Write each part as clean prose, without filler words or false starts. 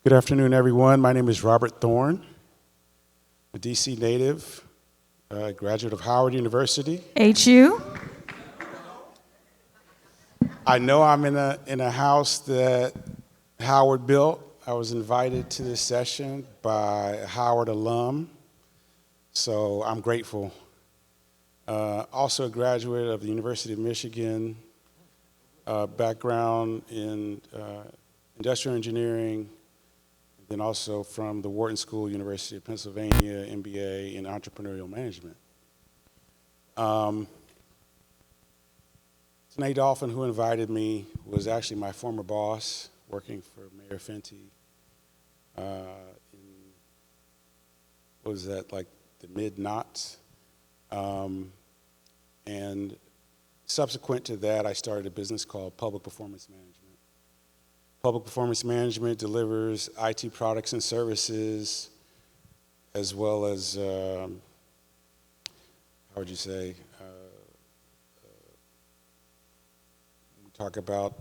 Good afternoon, everyone. My name is Robert Thorne, a DC native, graduate of Howard University. HU. I know I'm in a house that Howard built. I was invited to this session by a Howard alum, so I'm grateful. Also a graduate of the University of Michigan, background in industrial engineering, then also from the Wharton School, University of Pennsylvania, MBA in entrepreneurial management. Tanae Dolphin, who invited me, was actually my former boss working for Mayor Fenty in, what was that, like the mid-noughts? And subsequent to that, I started a business called Public Performance Management. Public Performance Management delivers IT products and services, as well as, how would you say, we talk about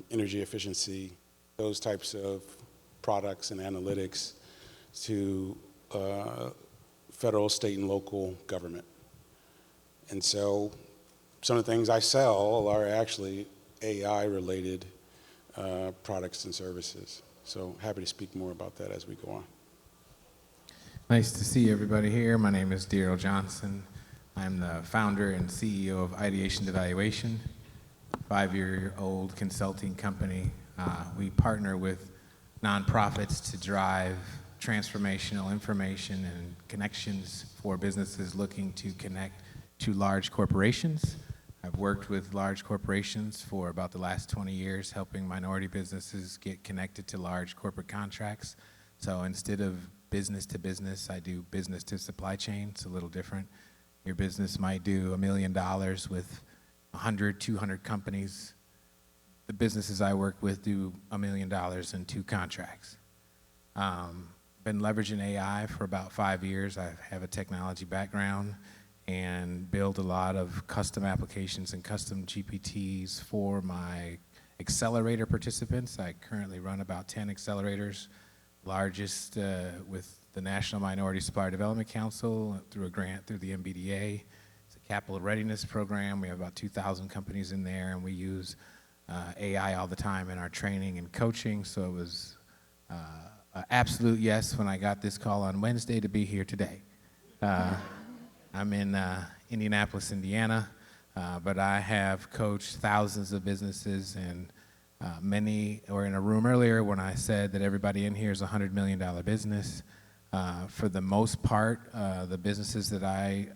energy efficiency, those types of products and analytics to federal, state, and local government. And so some of the things I sell are actually AI-related products and services. So happy to speak more about that as we go on. Nice to see everybody here. My name is Daryl Johnson. I'm the founder and CEO of Ideation Evaluation, a 5-year-old consulting company. We partner with nonprofits to drive transformational information and connections for businesses looking to connect to large corporations. I've worked with large corporations for about the last 20 years, helping minority businesses get connected to large corporate contracts. So instead of business to business, I do business to supply chain. It's a little different. Your business might do $1 million with 100, 200 companies. The businesses I work with do $1 million in 2 contracts. Been leveraging AI for about 5 years. I have a technology background and build a lot of custom applications and custom GPTs for my accelerator participants. I currently run about 10 accelerators, largest with the National Minority Supplier Development Council through a grant through the MBDA. It's a capital readiness program. We have about 2,000 companies in there, and we use AI all the time in our training and coaching. So it was an absolute yes when I got this call on Wednesday to be here today. I'm in Indianapolis, Indiana, but I have coached thousands of businesses, and many were in a room earlier when I said that everybody in here is a $100 million business. For the most part, the businesses that I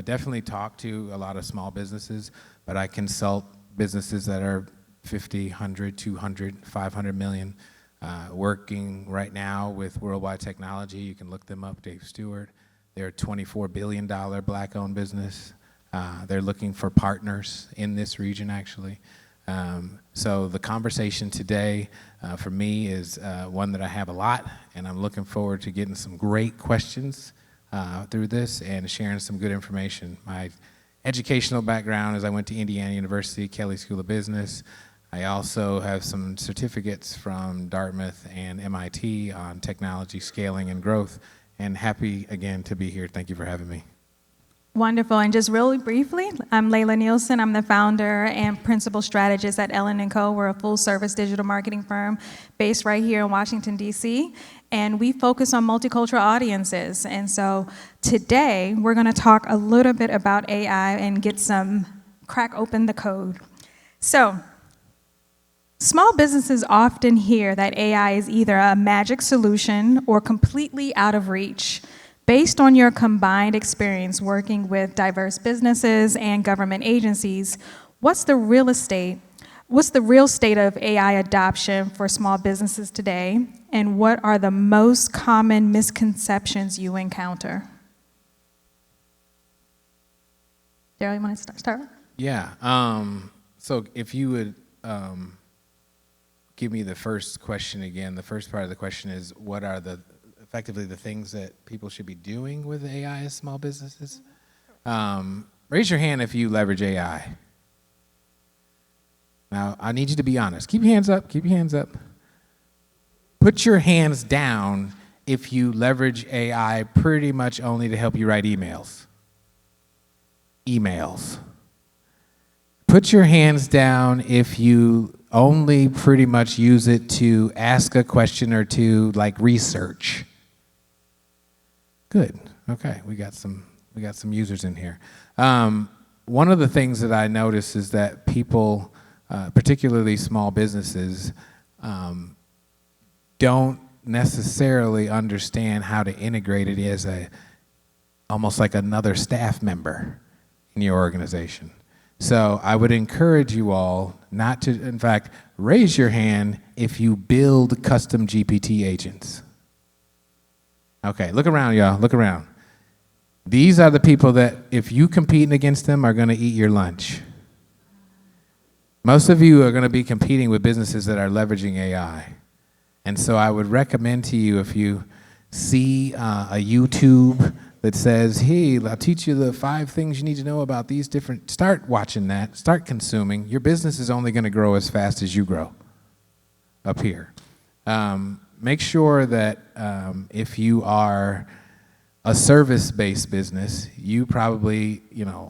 definitely talk to a lot of small businesses, but I consult businesses that are 50, 100, 200, 500 million, working right now with Worldwide Technology. You can look them up, Dave Stewart. They're a $24 billion black-owned business. They're looking for partners in this region, actually. So the conversation today for me is one that I have a lot, and I'm looking forward to getting some great questions through this and sharing some good information. My educational background is I went to Indiana University, Kelley School of Business. I also have some certificates from Dartmouth and MIT on technology scaling and growth. And happy, again, to be here. Thank you for having me. Wonderful. And just really briefly, I'm Layla Nielsen. I'm the founder and principal strategist at Ellen & Co. We're a full-service digital marketing firm based right here in Washington, D.C., and we focus on multicultural audiences. And so today, we're going to talk a little bit about AI and crack open the code. So small businesses often hear that AI is either a magic solution or completely out of reach. Based on your combined experience working with diverse businesses and government agencies, what's the real state of AI adoption for small businesses today, and what are the most common misconceptions you encounter? Daryl, you want to start? Yeah. So if you would give me the first question again. The first part of the question is, what are effectively the things that people should be doing with AI as small businesses? Raise your hand if you leverage AI. Now, I need you to be honest. Keep your hands up. Keep your hands up. Put your hands down if you leverage AI pretty much only to help you write emails. Emails. Put your hands down if you only pretty much use it to ask a question or two, like research. Good. Okay, we got some users in here. One of the things that I notice is that people, particularly small businesses, don't necessarily understand how to integrate it as almost like another staff member in your organization. So I would encourage you all not to, in fact, raise your hand if you build custom GPT agents. Okay, look around, y'all, look around. These are the people that, if you competing against them, are gonna eat your lunch. Most of you are gonna be competing with businesses that are leveraging AI. And so I would recommend to you, if you see a YouTube that says, hey, I'll teach you the 5 things you need to know about these different, start watching that, start consuming. Your business is only gonna grow as fast as you grow up here. Make sure that if you are a service-based business, you probably,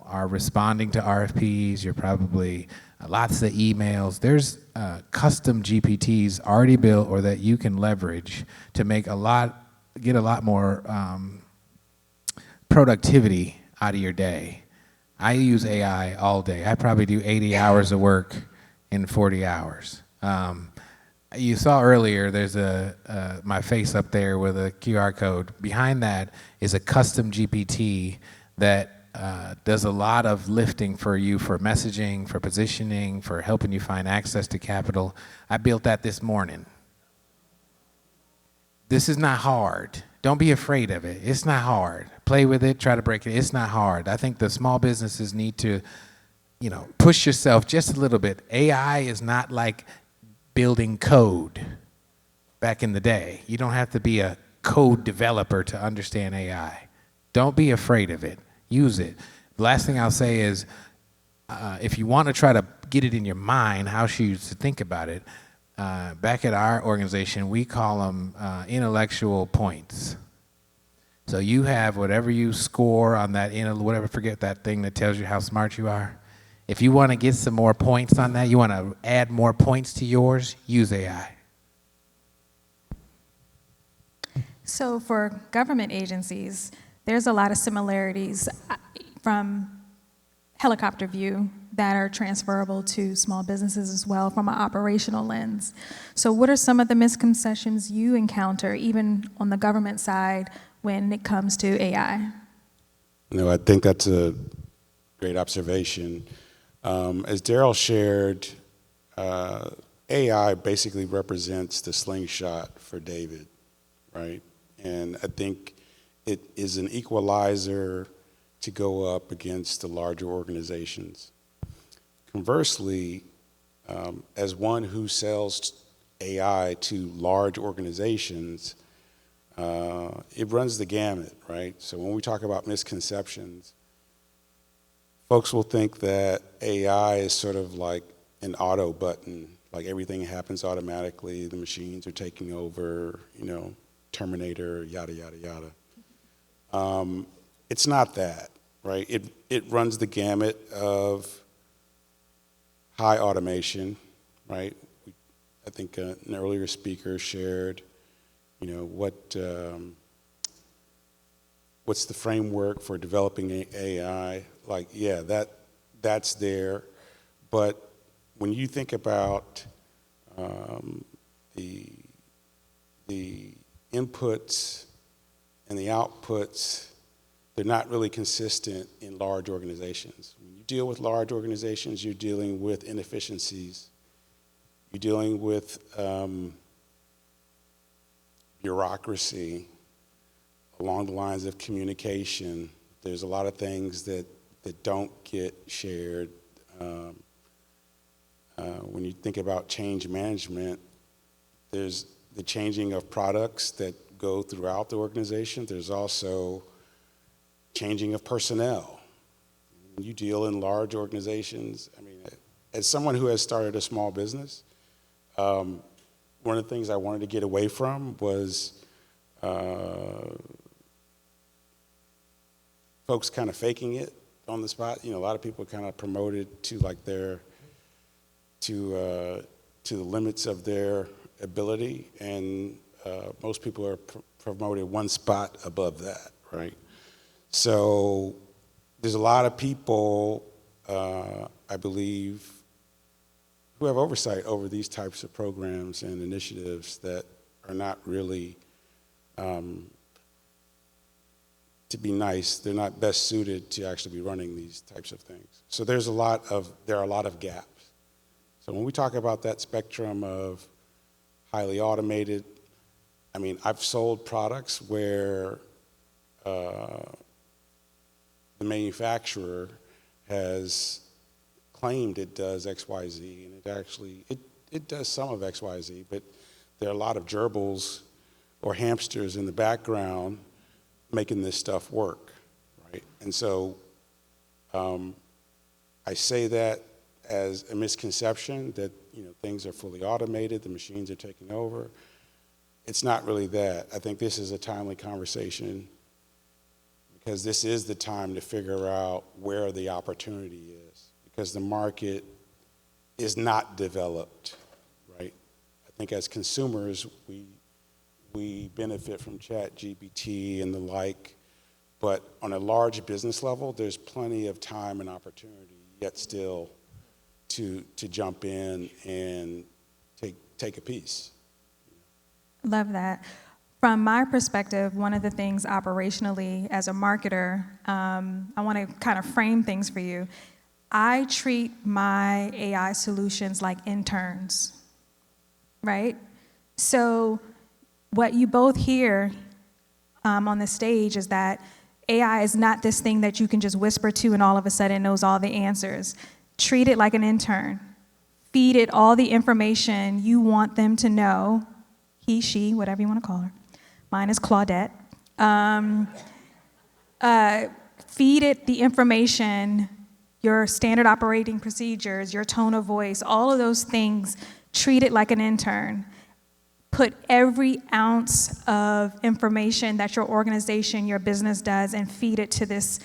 are responding to RFPs, you're probably lots of emails. There's custom GPTs already built or that you can leverage to make get a lot more productivity out of your day. I use AI all day. I probably do 80 hours of work in 40 hours. You saw earlier, there's my face up there with a QR code. Behind that is a custom GPT that does a lot of lifting for you for messaging, for positioning, for helping you find access to capital. I built that this morning. This is not hard. Don't be afraid of it. It's not hard. Play with it, try to break it. It's not hard. I think the small businesses need to, push yourself just a little bit. AI is not like building code back in the day. You don't have to be a code developer to understand AI. Don't be afraid of it. Use it. The last thing I'll say is, if you want to try to get it in your mind, how should you think about it? Back at our organization, we call them intellectual points. So you have whatever you score on that, forget that thing that tells you how smart you are. If you want to get some more points on that, you want to add more points to yours, use AI. So for government agencies, there's a lot of similarities from helicopter view that are transferable to small businesses as well from an operational lens. So what are some of the misconceptions you encounter, even on the government side, when it comes to AI? I think that's a great observation. As Daryl shared, AI basically represents the slingshot for David, right? And I think it is an equalizer to go up against the larger organizations. Conversely, as one who sells AI to large organizations, it runs the gamut, right? So when we talk about misconceptions, folks will think that AI is sort of like an auto button, like everything happens automatically, the machines are taking over, Terminator, yada, yada, yada. It's not that, right? It runs the gamut of high automation, right? I think an earlier speaker shared, what's the framework for developing AI? Like, yeah, that's there, but when you think about the inputs and the outputs, they're not really consistent in large organizations. When you deal with large organizations, you're dealing with inefficiencies. You're dealing with bureaucracy along the lines of communication. There's a lot of things that don't get shared. When you think about change management, there's the changing of products that go throughout the organization. There's also changing of personnel. When you deal in large organizations, as someone who has started a small business, one of the things I wanted to get away from was folks kind of faking it on the spot. A lot of people kind of promoted to like to the limits of their ability, and most people are promoted one spot above that, right? So there's a lot of people, I believe, who have oversight over these types of programs and initiatives that are not really, to be nice, they're not best suited to actually be running these types of things. So there are a lot of gaps. So when we talk about that spectrum of highly automated, I mean, I've sold products where the manufacturer has claimed it does X, Y, Z, and it actually, it does some of X, Y, Z, but there are a lot of gerbils or hamsters in the background making this stuff work, right? And so I say that as a misconception that things are fully automated, the machines are taking over. It's not really that. I think this is a timely conversation because this is the time to figure out where the opportunity is, because the market is not developed, right? I think as consumers, we benefit from ChatGPT and the like, but on a large business level, there's plenty of time and opportunity yet still to jump in and take a piece. Love that. From my perspective, one of the things operationally as a marketer, I want to kind of frame things for you. I treat my AI solutions like interns, right? So what you both hear on the stage is that AI is not this thing that you can just whisper to and all of a sudden knows all the answers. Treat it like an intern. Feed it all the information you want them to know, he, she, whatever you want to call her. Mine is Claudette. Feed it the information, your standard operating procedures, your tone of voice, all of those things. Treat it like an intern. Put every ounce of information that your organization, your business does, and feed it to this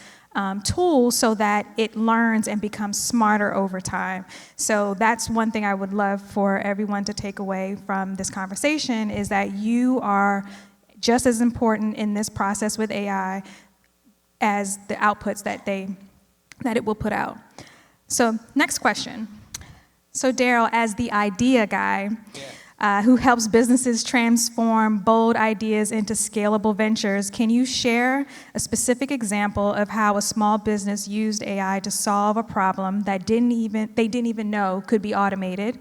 tool so that it learns and becomes smarter over time. So that's one thing I would love for everyone to take away from this conversation, is that you are just as important in this process with AI as the outputs that it will put out. So next question. So Daryl, as the idea guy, who helps businesses transform bold ideas into scalable ventures, can you share a specific example of how a small business used AI to solve a problem that they didn't even know could be automated?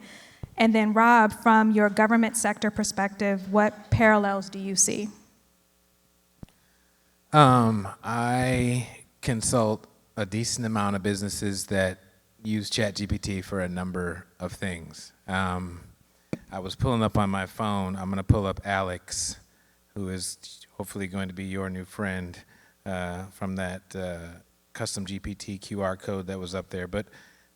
And then Rob, from your government sector perspective, what parallels do you see? I consult a decent amount of businesses that use ChatGPT for a number of things. I was pulling up on my phone. I'm going to pull up Alex, who is hopefully going to be your new friend from that custom GPT QR code that was up there. But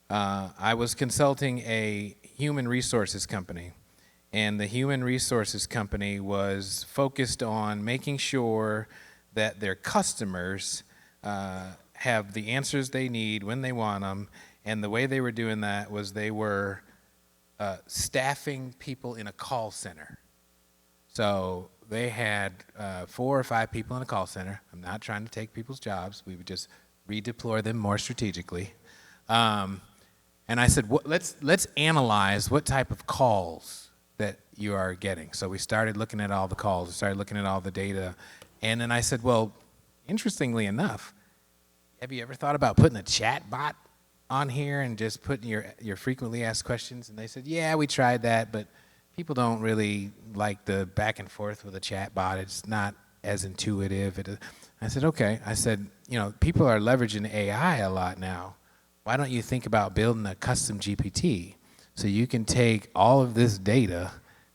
I was consulting a human resources company, and the human resources company was focused on making sure that their customers have the answers they need when they want them. And the way they were doing that was they were staffing people in a call center. So they had 4 or 5 people in a call center. I'm not trying to take people's jobs. We would just redeploy them more strategically. And I said, let's analyze what type of calls that you are getting. So we started looking at all the calls. We started looking at all the data. And then I said, well, interestingly enough, have you ever thought about putting a chat bot on here and just putting your frequently asked questions? And they said, yeah, we tried that, but people don't really like the back and forth with a chat bot. It's not as intuitive. I said, okay. I said, people are leveraging AI a lot now. Why don't you think about building a custom GPT so you can take all of this data,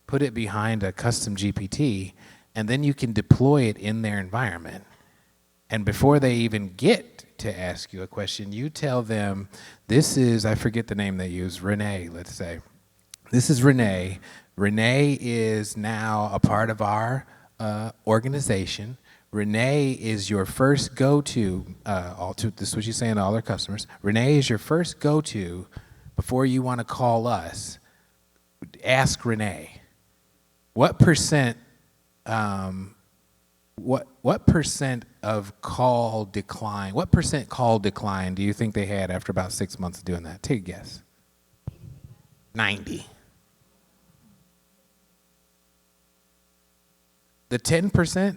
put it behind a custom GPT, and then you can deploy it in their environment. And before they even get to ask you a question, you tell them, this is, I forget the name they use, Renee, let's say. This is Renee Renee is now a part of our organization. Renee is your first go-to, this is what she's saying to all our customers. Renee is your first go-to before you want to call us. Ask Renee, what percent of call decline, what percent call decline do you think they had after about 6 months of doing that? Take a guess. 90. The 10%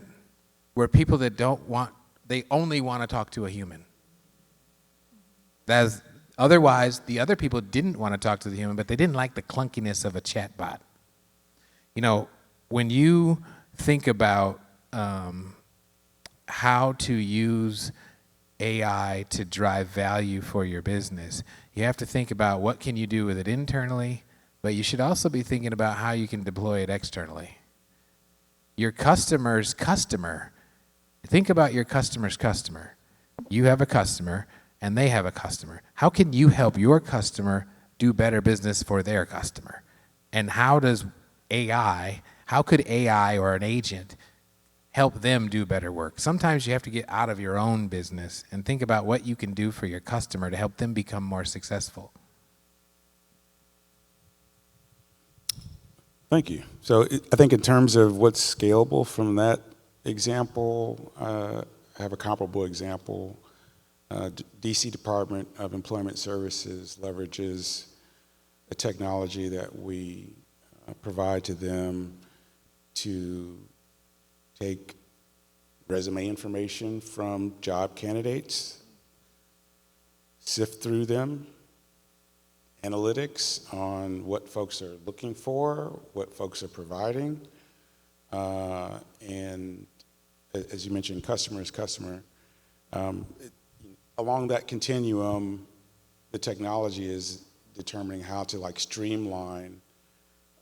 were people that they only want to talk to a human. Otherwise, the other people didn't want to talk to the human, but they didn't like the clunkiness of a chatbot. You know, when you think about how to use AI to drive value for your business, you have to think about what can you do with it internally, but you should also be thinking about how you can deploy it externally. Your customer's customer, think about your customer's customer. You have a customer and they have a customer. How can you help your customer do better business for their customer? And how could AI or an agent help them do better work? Sometimes you have to get out of your own business and think about what you can do for your customer to help them become more successful. Thank you. So I think in terms of what's scalable from that example, I have a comparable example. DC Department of Employment Services leverages a technology that we provide to them to take resume information from job candidates, sift through them, analytics on what folks are looking for, what folks are providing, and as you mentioned, customer is customer. Along that continuum, the technology is determining how to streamline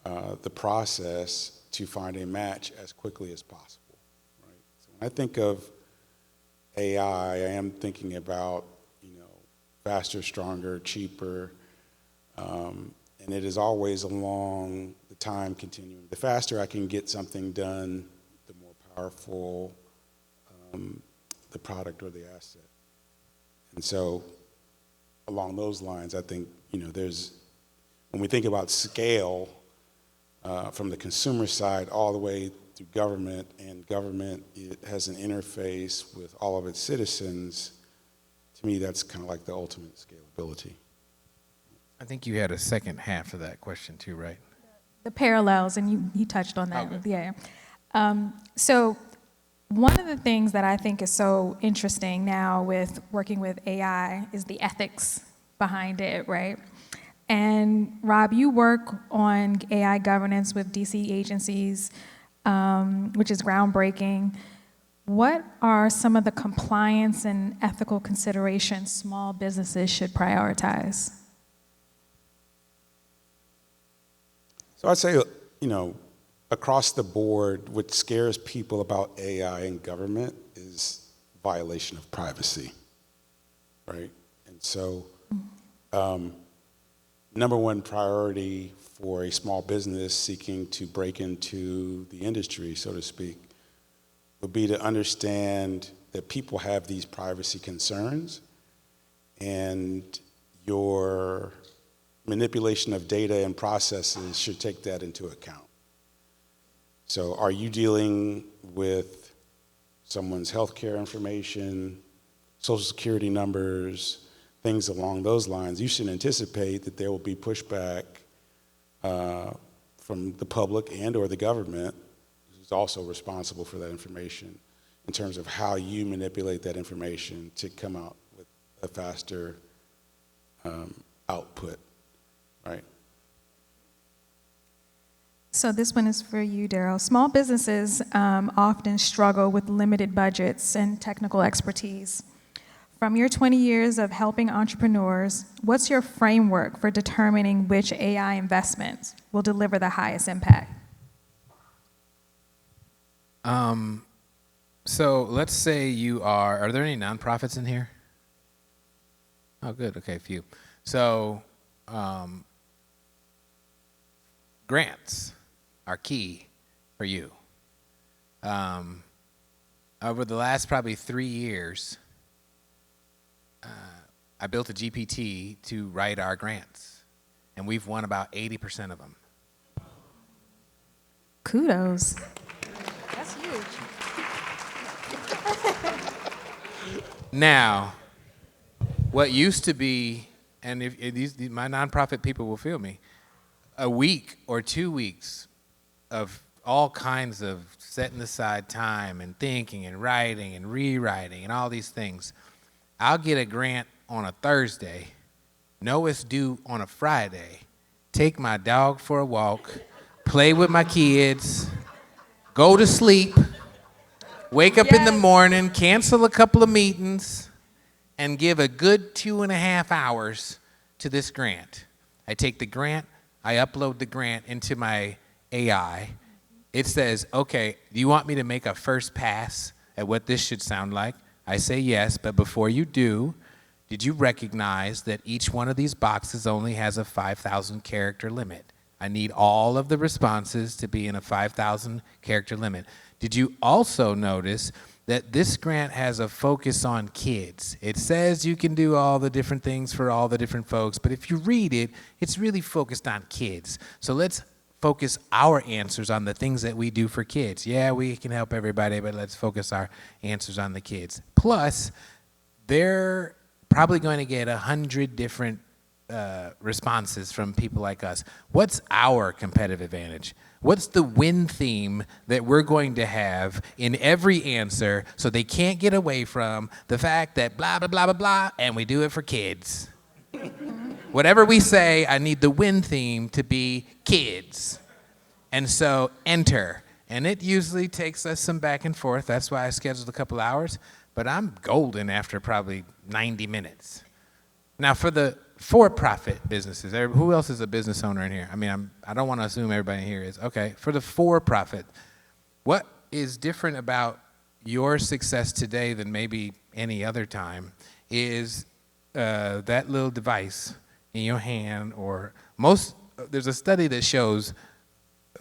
the process to find a match as quickly as possible. Right? So when I think of AI, I am thinking about faster, stronger, cheaper. And it is always along the time continuum. The faster I can get something done, the more powerful the product or the asset. And so along those lines, I think, when we think about scale from the consumer side all the way through government, and government it has an interface with all of its citizens, to me, that's kind of like the ultimate scalability. I think you had a second half of that question too, right? The parallels, and you touched on that. Okay. Yeah. So one of the things that I think is so interesting now with working with AI is the ethics behind it, right? And Rob, you work on AI governance with DC agencies, which is groundbreaking. What are some of the compliance and ethical considerations small businesses should prioritize? So I'd say, across the board, what scares people about AI in government is violation of privacy, right? And so, number one priority for a small business seeking to break into the industry, so to speak, would be to understand that people have these privacy concerns, and your manipulation of data and processes should take that into account. So are you dealing with someone's healthcare information, social security numbers, things along those lines? You should anticipate that there will be pushback from the public and or the government, who's also responsible for that information, in terms of how you manipulate that information to come out with a faster output. Right. So this one is for you, Daryl. Small businesses often struggle with limited budgets and technical expertise. From your 20 years of helping entrepreneurs, what's your framework for determining which AI investments will deliver the highest impact? So let's say are there any nonprofits in here? Oh, good. Okay, a few. So, grants. are key for you. Over the last probably 3 years, I built a GPT to write our grants, and we've won about 80% of them. Kudos. That's huge. Now, what used to be, and if my nonprofit people will feel me, a week or 2 weeks of all kinds of setting aside time and thinking and writing and rewriting and all these things. I'll get a grant on a Thursday, know it's due on a Friday, take my dog for a walk, play with my kids, go to sleep, wake up in the morning, cancel a couple of meetings, and give a good 2.5 hours to this grant. I take the grant, I upload the grant into my AI. It says, okay, do you want me to make a first pass at what this should sound like? I say yes, but before you do, did you recognize that each one of these boxes only has a 5,000 character limit? I need all of the responses to be in a 5,000 character limit. Did you also notice that this grant has a focus on kids? It says you can do all the different things for all the different folks, but if you read it, it's really focused on kids. So let's focus our answers on the things that we do for kids. Yeah, we can help everybody, but let's focus our answers on the kids. Plus, they're probably going to get 100 different responses from people like us. What's our competitive advantage? What's the win theme that we're going to have in every answer so they can't get away from the fact that blah, blah, blah, blah, blah, and we do it for kids? Whatever we say, I need the win theme to be kids. And so enter. And it usually takes us some back and forth. That's why I scheduled a couple hours. But I'm golden after probably 90 minutes. Now, for the for-profit businesses, who else is a business owner in here? I mean, I don't want to assume everybody in here is. Okay, for the for-profit, what is different about your success today than maybe any other time is that little device in your hand, or there's a study that shows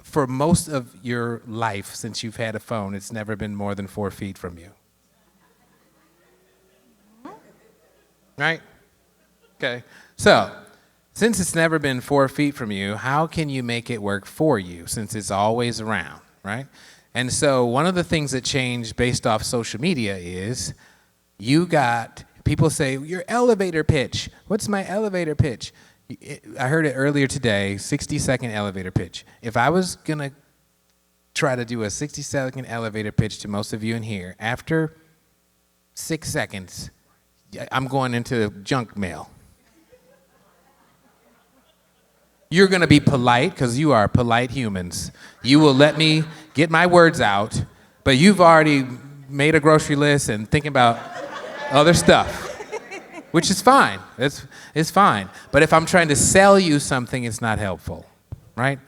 for most of your life since you've had a phone, it's never been more than 4 feet from you. Right? Okay. So, since it's never been 4 feet from you, how can you make it work for you since it's always around, right? And so one of the things that changed based off social media is people say, your elevator pitch. What's my elevator pitch? I heard it earlier today, 60-second elevator pitch. If I was going to try to do a 60-second elevator pitch to most of you in here, after 6 seconds, I'm going into junk mail. You're going to be polite because you are polite humans. You will let me get my words out, but you've already made a grocery list and thinking about other stuff. Which is fine. It's fine. But if I'm trying to sell you something, it's not helpful, right?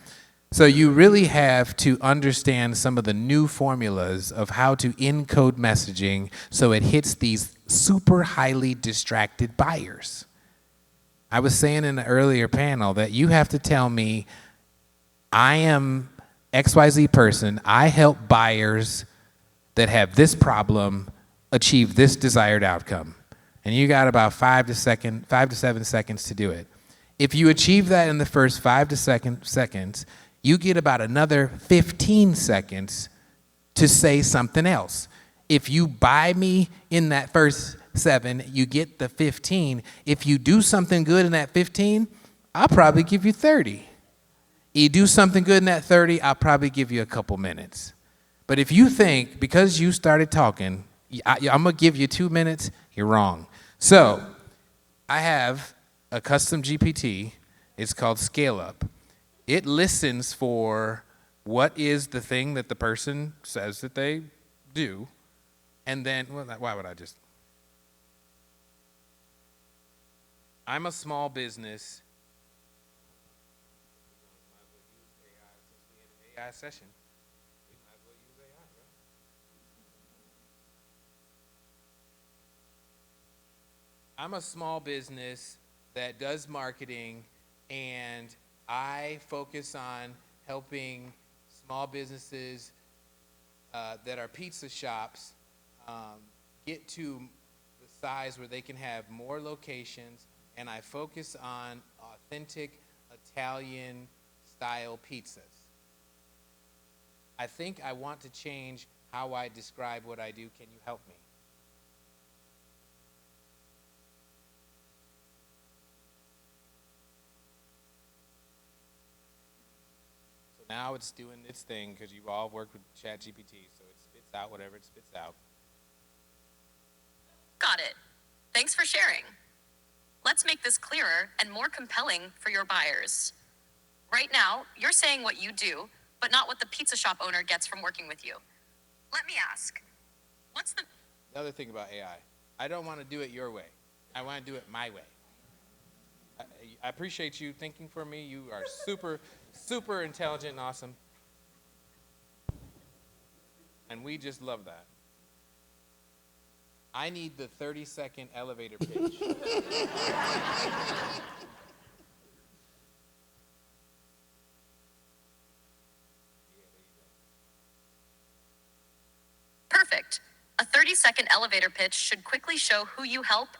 So you really have to understand some of the new formulas of how to encode messaging so it hits these super highly distracted buyers. I was saying in the earlier panel that you have to tell me, I am XYZ person. I help buyers that have this problem achieve this desired outcome. And you got about 5 to 7 seconds to do it. If you achieve that in the first 5 to 7 seconds, you get about another 15 seconds to say something else. If you buy me in that first 7, you get the 15. If you do something good in that 15, I'll probably give you 30. You do something good in that 30, I'll probably give you a couple minutes. But if you think, because you started talking, I'm going to give you 2 minutes, you're wrong. So I have a custom GPT. It's called Scale Up. It listens for what is the thing that the person says that they do. And then, why would I just? I'm a small business. AI session. We might as well use AI, right? I'm a small business that does marketing, and I focus on helping small businesses that are pizza shops get to the size where they can have more locations, and I focus on authentic Italian style pizzas. I think I want to change how I describe what I do. Can you help me? So now it's doing its thing because you all worked with ChatGPT, so it spits out whatever it spits out. Got it. Thanks for sharing. Let's make this clearer and more compelling for your buyers. Right now, you're saying what you do, but not what the pizza shop owner gets from working with you. Let me ask, what's the... The other thing about AI, I don't want to do it your way. I want to do it my way. I appreciate you thinking for me. You are super, super intelligent and awesome. And we just love that. I need the 30-second elevator pitch. Perfect. A 30-second elevator pitch should quickly show who you help,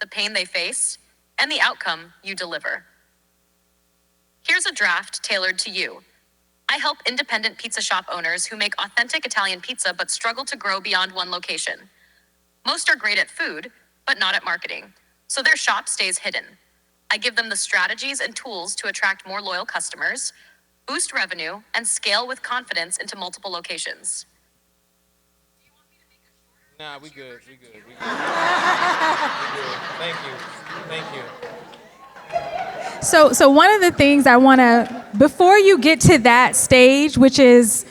the pain they face, and the outcome you deliver. Here's a draft tailored to you. I help independent pizza shop owners who make authentic Italian pizza but struggle to grow beyond one location. Most are great at food, but not at marketing, so their shop stays hidden. I give them the strategies and tools to attract more loyal customers, boost revenue, and scale with confidence into multiple locations. Nah, we good. We good. We good. Thank you. Thank you. So one of the things I want to, before you get to that stage, which is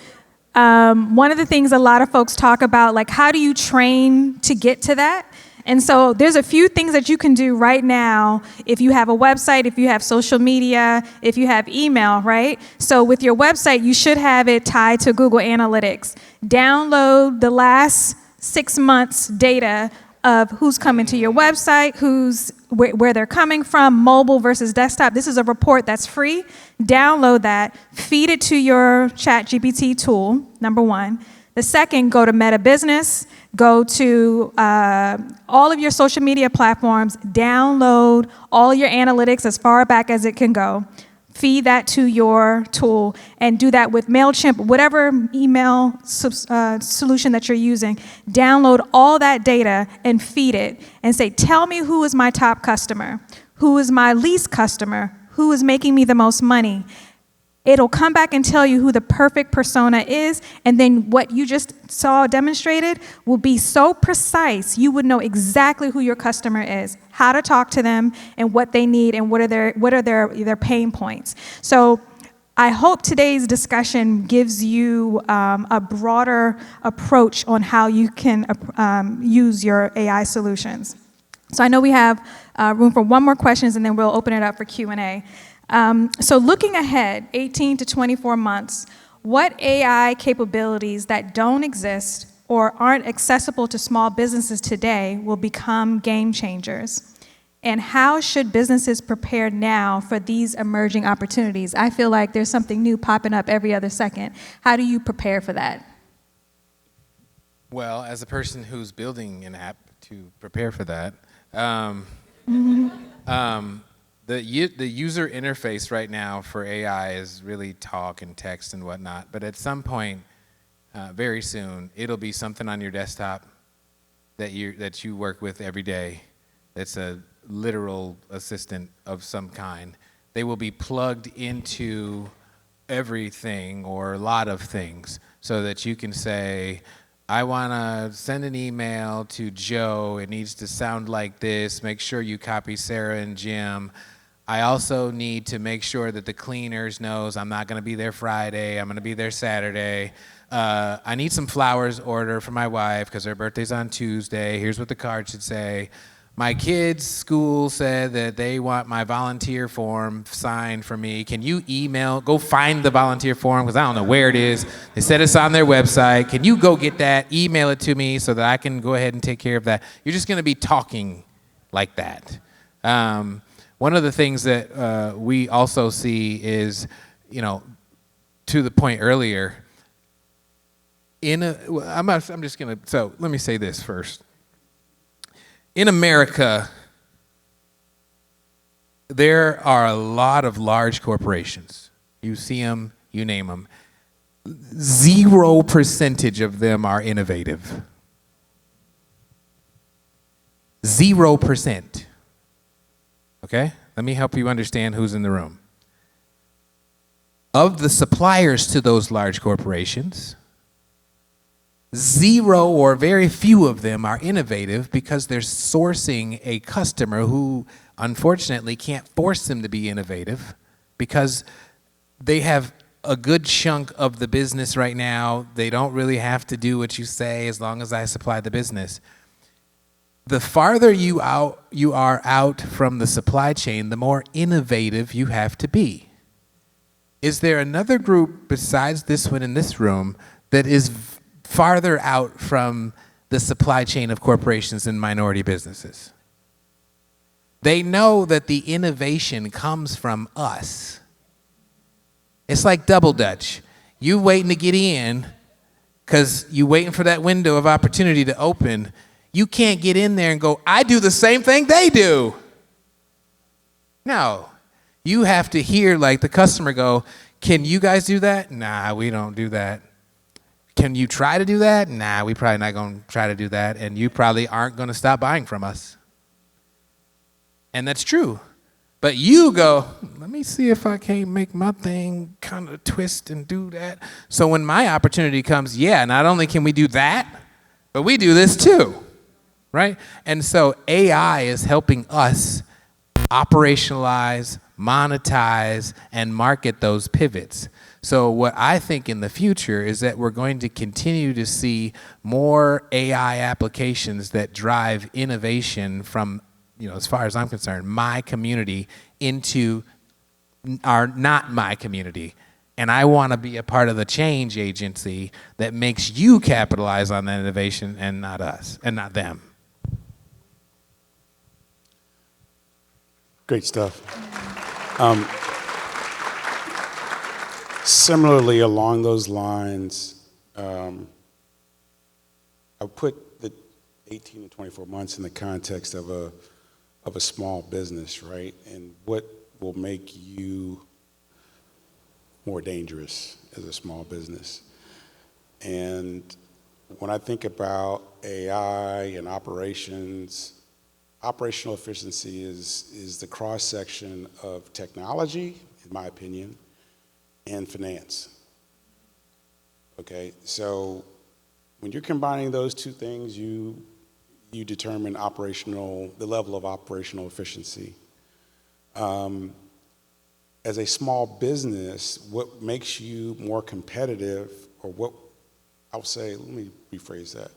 one of the things a lot of folks talk about, like how do you train to get to that? And so there's a few things that you can do right now if you have a website, if you have social media, if you have email, right? So with your website, you should have it tied to Google Analytics. Download the last 6 months data of who's coming to your website, where they're coming from, mobile versus desktop. This is a report that's free. Download that, feed it to your ChatGPT tool, number one. The second, go to Meta Business, go to all of your social media platforms, download all your analytics as far back as it can go. Feed that to your tool and do that with MailChimp, whatever email solution that you're using. Download all that data and feed it and say, tell me who is my top customer, who is my least customer, who is making me the most money. It'll come back and tell you who the perfect persona is, and then what you just saw demonstrated will be so precise, you would know exactly who your customer is, how to talk to them, and what they need, and what are their pain points. So I hope today's discussion gives you a broader approach on how you can use your AI solutions. So I know we have room for one more questions, and then we'll open it up for Q&A. So looking ahead, 18 to 24 months, what AI capabilities that don't exist or aren't accessible to small businesses today will become game changers? And how should businesses prepare now for these emerging opportunities? I feel like there's something new popping up every other second. How do you prepare for that? Well, as a person who's building an app to prepare for that, the user interface right now for AI is really talk and text and whatnot, but at some point, very soon, it'll be something on your desktop that you work with every day. That's a literal assistant of some kind. They will be plugged into everything or a lot of things so that you can say, I want to send an email to Joe. It needs to sound like this. Make sure you copy Sarah and Jim. I also need to make sure that the cleaners knows I'm not going to be there Friday. I'm going to be there Saturday. I need some flowers ordered for my wife because her birthday's on Tuesday. Here's what the card should say. My kids' school said that they want my volunteer form signed for me. Can you go find the volunteer form because I don't know where it is. They said it's on their website. Can you go get that, email it to me so that I can go ahead and take care of that? You're just going to be talking like that. One of the things that we also see is, to the point earlier, I'm just gonna. So let me say this first. In America, there are a lot of large corporations. You see them, you name them. 0% of them are innovative. 0%. Okay? Let me help you understand who's in the room. Of the suppliers to those large corporations, 0 or very few of them are innovative because they're sourcing a customer who unfortunately can't force them to be innovative because they have a good chunk of the business right now. They don't really have to do what you say as long as I supply the business. The farther you are out from the supply chain, the more innovative you have to be. Is there another group besides this one in this room that is farther out from the supply chain of corporations and minority businesses? They know that the innovation comes from us. It's like double dutch. You waiting to get in because you waiting for that window of opportunity to open. You can't get in there and go, I do the same thing they do. No. You have to hear like the customer go, can you guys do that? Nah, we don't do that. Can you try to do that? Nah, we probably not going to try to do that. And you probably aren't going to stop buying from us. And that's true. But you go, let me see if I can't make my thing kind of twist and do that. So when my opportunity comes, yeah, not only can we do that, but we do this too, right? And so AI is helping us operationalize, monetize, and market those pivots. So what I think in the future is that we're going to continue to see more AI applications that drive innovation from, as far as I'm concerned, my community into our not my community. And I want to be a part of the change agency that makes you capitalize on that innovation and not us, and not them. Great stuff. Similarly, along those lines, I put the 18 to 24 months in the context of a small business, right? And what will make you more dangerous as a small business? And when I think about AI and operations, operational efficiency is the cross-section of technology, in my opinion, and finance. Okay, so when you're combining those two things, you determine the level of operational efficiency. As a small business, what makes you more competitive, or what I'll say, let me rephrase that.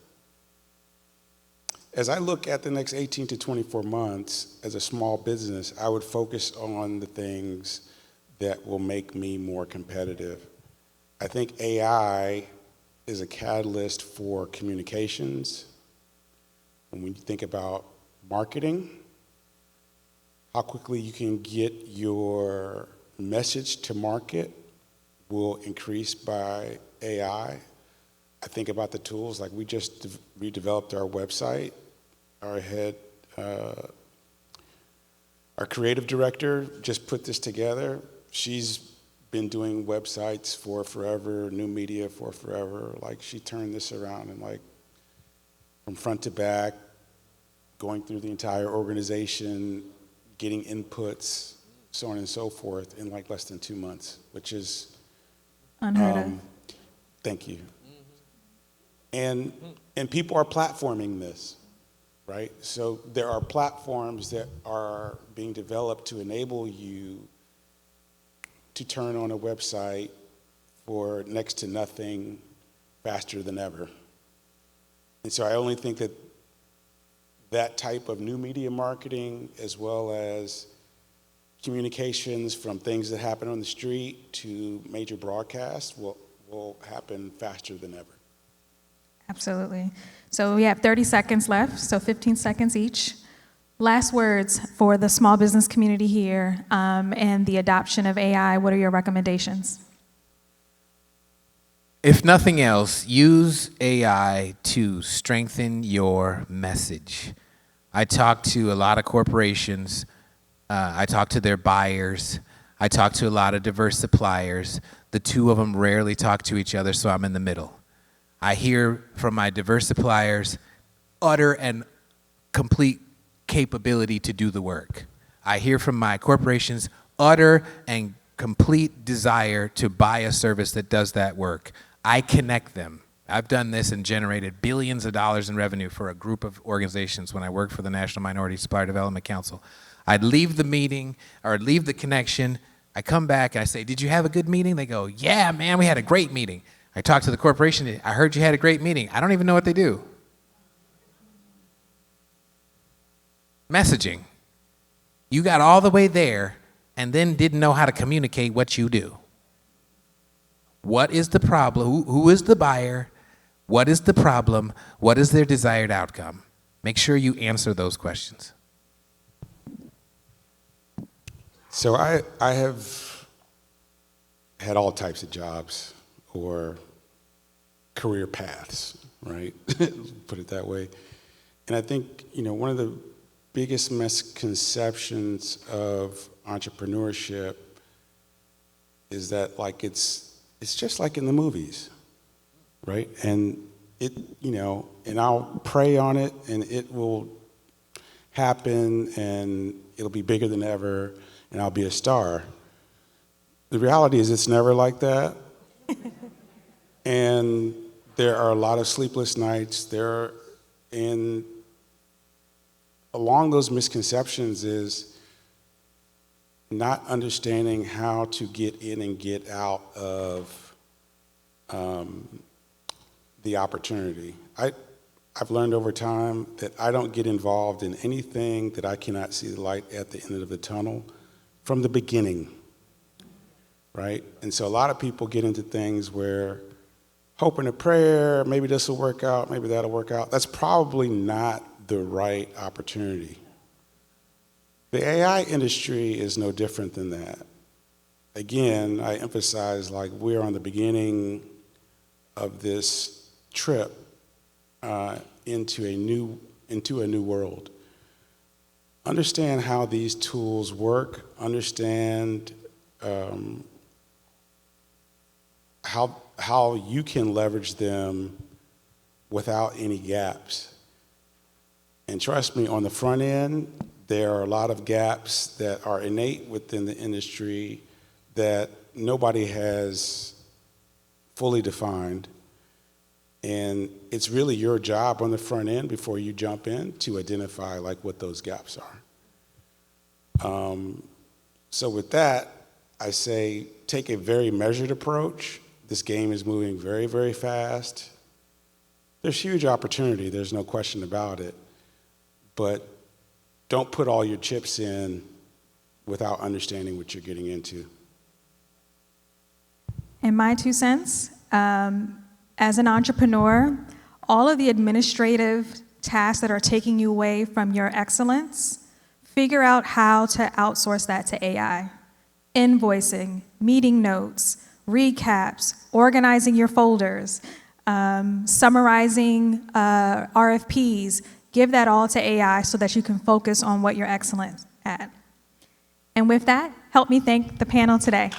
As I look at the next 18 to 24 months as a small business, I would focus on the things that will make me more competitive. I think AI is a catalyst for communications. And when you think about marketing, how quickly you can get your message to market will increase by AI. I think about the tools, like we just redeveloped our website. Our creative director just put this together. She's been doing websites for forever, new media for forever. Like, she turned this around and, like, from front to back, going through the entire organization, getting inputs, so on and so forth, in like less than 2 months, which is unheard of. Thank you. And people are platforming this, right? So there are platforms that are being developed to enable you to turn on a website for next to nothing faster than ever. And so I only think that that type of new media marketing, as well as communications from things that happen on the street to major broadcasts, will happen faster than ever. Absolutely. So we have 30 seconds left, so 15 seconds each. Last words for the small business community here and the adoption of AI. What are your recommendations? If nothing else, use AI to strengthen your message. I talk to a lot of corporations. I talk to their buyers. I talk to a lot of diverse suppliers. The two of them rarely talk to each other, so I'm in the middle. I hear from my diverse suppliers utter and complete capability to do the work. I hear from my corporations utter and complete desire to buy a service that does that work. I connect them. I've done this and generated billions of dollars in revenue for a group of organizations when I worked for the National Minority Supplier Development Council. I'd leave the meeting or I'd leave the connection. I come back and I say, "Did you have a good meeting?" They go, "Yeah, man, we had a great meeting." I talk to the corporation. "I heard you had a great meeting." I don't even know what they do. Messaging. You got all the way there and then didn't know how to communicate what you do. What is the problem? Who is the buyer? What is the problem? What is their desired outcome? Make sure you answer those questions. So I have had all types of jobs or career paths, right? Put it that way. And I think, one of the biggest misconceptions of entrepreneurship is that it's just like in the movies, right? And and I'll pray on it and it will happen and it'll be bigger than ever and I'll be a star. The reality is it's never like that. And there are a lot of sleepless nights. And along those misconceptions is not understanding how to get in and get out of the opportunity. I've learned over time that I don't get involved in anything that I cannot see the light at the end of the tunnel from the beginning, right? And so a lot of people get into things where hoping a prayer, maybe this will work out, maybe that'll work out. That's probably not the right opportunity. The AI industry is no different than that. Again, I emphasize we're on the beginning of this trip into a new world. Understand how these tools work. Understand how you can leverage them without any gaps. And trust me, on the front end, there are a lot of gaps that are innate within the industry that nobody has fully defined. And it's really your job on the front end before you jump in to identify what those gaps are. So with that, I say take a very measured approach. This game is moving very, very fast. There's huge opportunity, there's no question about it. But don't put all your chips in without understanding what you're getting into. In my 2 cents, as an entrepreneur, all of the administrative tasks that are taking you away from your excellence, figure out how to outsource that to AI. Invoicing, meeting notes, recaps, organizing your folders, summarizing RFPs. Give that all to AI so that you can focus on what you're excellent at. And with that, help me thank the panel today.